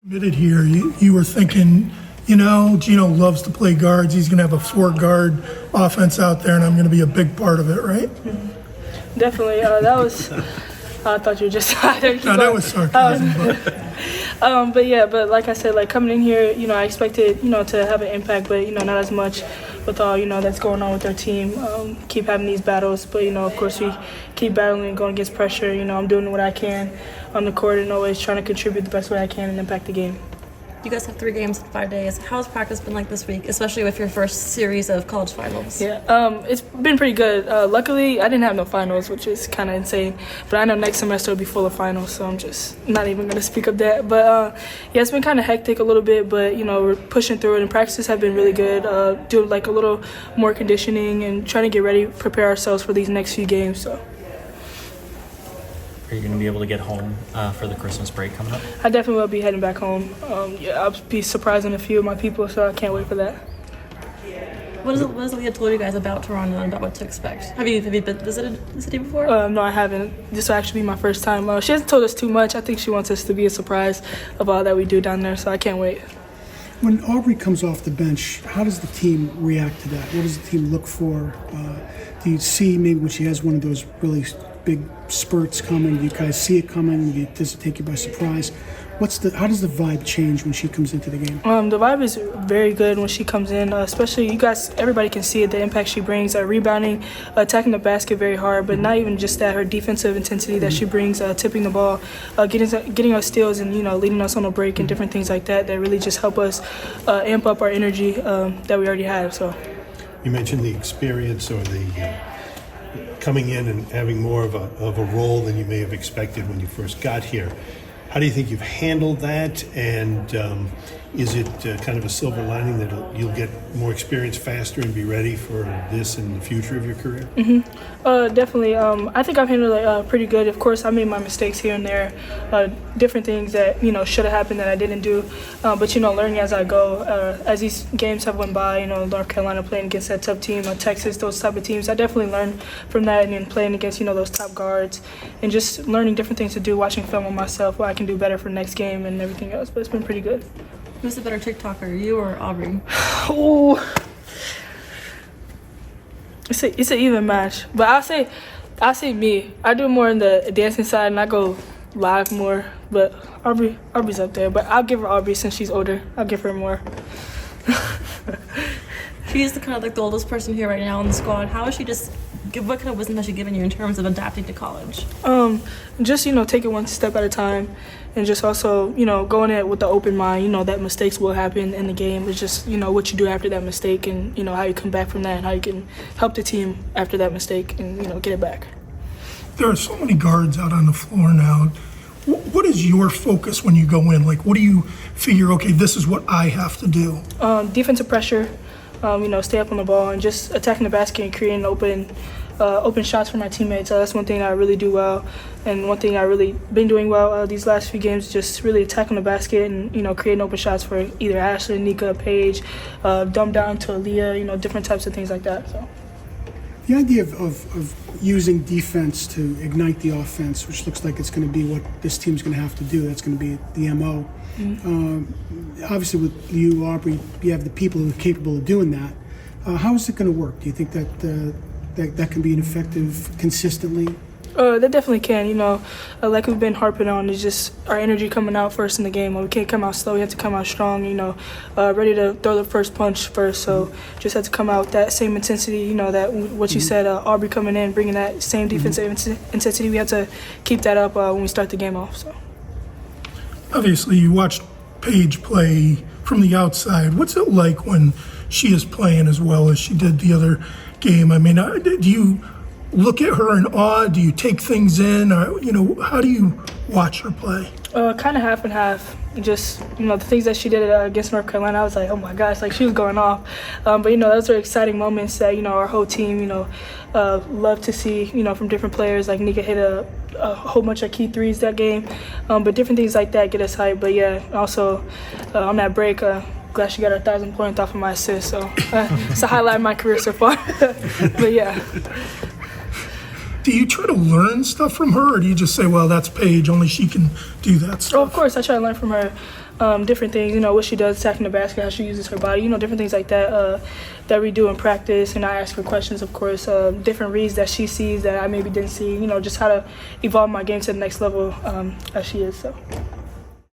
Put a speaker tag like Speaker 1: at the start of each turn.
Speaker 1: Admitted here, you were thinking, Gino loves to play guards. He's going to have a 4-guard offense out there, and I'm going to be a big part of it, right?
Speaker 2: Mm-hmm. Definitely. That was. I thought you were just.
Speaker 1: No, that was sarcasm.
Speaker 2: But like I said, like coming in here, I expected, to have an impact, but not as much with all that's going on with our team. Keep having these battles, but of course we keep battling and going against pressure. I'm doing what I can on the court and always trying to contribute the best way I can and impact the game.
Speaker 3: You guys have 3 games in 5 days. How's practice been like this week, especially with your first series of college finals?
Speaker 2: Yeah, it's been pretty good. Luckily, I didn't have no finals, which is kind of insane. But I know next semester will be full of finals, so I'm just not even going to speak of that. But, it's been kind of hectic a little bit, but, we're pushing through it. And practices have been really good. Doing, a little more conditioning and trying to get ready, prepare ourselves for these next few games, so.
Speaker 4: Are you going to be able to get home for the Christmas break coming up?
Speaker 2: I definitely will be heading back home. I'll be surprising a few of my people, so I can't wait for that.
Speaker 3: What has Leah told you guys about Toronto and about what to expect? Have you visited the city before?
Speaker 2: No, I haven't. This will actually be my first time. She hasn't told us too much. I think she wants us to be a surprise of all that we do down there, so I can't wait.
Speaker 5: When Aubrey comes off the bench, how does the team react to that? What does the team look for? Do you see maybe when she has one of those really big spurts coming? Do you guys see it coming? Does it take you by surprise? How does the vibe change when she comes into the game?
Speaker 2: The vibe is very good when she comes in, especially everybody can see it, the impact she brings, rebounding, attacking the basket very hard, but not even just that, her defensive intensity that she brings, tipping the ball, getting us steals and, leading us on a break and different things like that really just help us amp up our energy that we already have. So,
Speaker 6: you mentioned the experience or the coming in and having more of a role than you may have expected when you first got here. How do you think you've handled that, and is it kind of a silver lining that you'll get more experience faster and be ready for this in the future of your career?
Speaker 2: Mm-hmm. Definitely. I think I've handled it pretty good. Of course, I made my mistakes here and there, different things that should have happened that I didn't do. But learning as I go, as these games have went by. North Carolina playing against that tough team, Texas, those type of teams. I definitely learned from that, and then playing against those top guards, and just learning different things to do, watching film on myself, what I can do better for next game and everything else. But it's been pretty good.
Speaker 3: Who's the better TikToker, you or Aubrey?
Speaker 2: Oh, it's an even match, but I'll say me. I do more in the dancing side, and I go live more. But Aubrey's up there. But I'll give her Aubrey since she's older. I'll give her more.
Speaker 3: She's the oldest person here right now in the squad. How is she what kind of wisdom has she given you in terms of adapting to college?
Speaker 2: Just take it one step at a time, and just also going in with the open mind. That mistakes will happen in the game. It's just what you do after that mistake, and how you come back from that, and how you can help the team after that mistake, and get it back.
Speaker 1: There are so many guards out on the floor now. What is your focus when you go in? What do you figure? Okay, this is what I have to do.
Speaker 2: Defensive pressure. Stay up on the ball and just attacking the basket and creating open shots for my teammates. That's one thing I really do well, and one thing I really been doing well these last few games, just really attacking the basket and creating open shots for either Ashley, Nika, Paige, dumb down to Aaliyah, different types of things like that. So.
Speaker 5: The idea of using defense to ignite the offense, which looks like it's going to be what this team's going to have to do. That's going to be the MO. Mm-hmm. Obviously, with you, Aubrey, you have the people who are capable of doing that. How is it going to work? Do you think that can be an effective consistently?
Speaker 2: That definitely can. Like we've been harping on, is just our energy coming out first in the game. We can't come out slow. We have to come out strong. Ready to throw the first punch first. So just have to come out with that same intensity. That what you said, Aubrey coming in, bringing that same defensive intensity. We have to keep that up when we start the game off. So.
Speaker 1: Obviously, you watched Paige play from the outside. What's it like when she is playing as well as she did the other game? I mean, do you look at her in awe? Do you take things in? Or, how do you watch her play?
Speaker 2: Kind of half and half. Just, the things that she did against North Carolina, I was like, oh my gosh, she was going off. But, those are exciting moments that, our whole team, love to see, from different players. Like Nika hit a whole bunch of key threes that game. But different things like that get us hyped. But, yeah, also on that break, glad she got her 1,000 points off of my assist. So it's a highlight of my career so far. But, yeah.
Speaker 1: Do you try to learn stuff from her, or do you just say, well, that's Paige, only she can do that stuff?
Speaker 2: Oh, of course, I try to learn from her. different things, you know, what she does attacking the basket, how she uses her body, you know, different things like that that we do in practice. And I ask her questions, of course, different reads that she sees that I maybe didn't see, you know, just how to evolve my game to the next level as she is. So.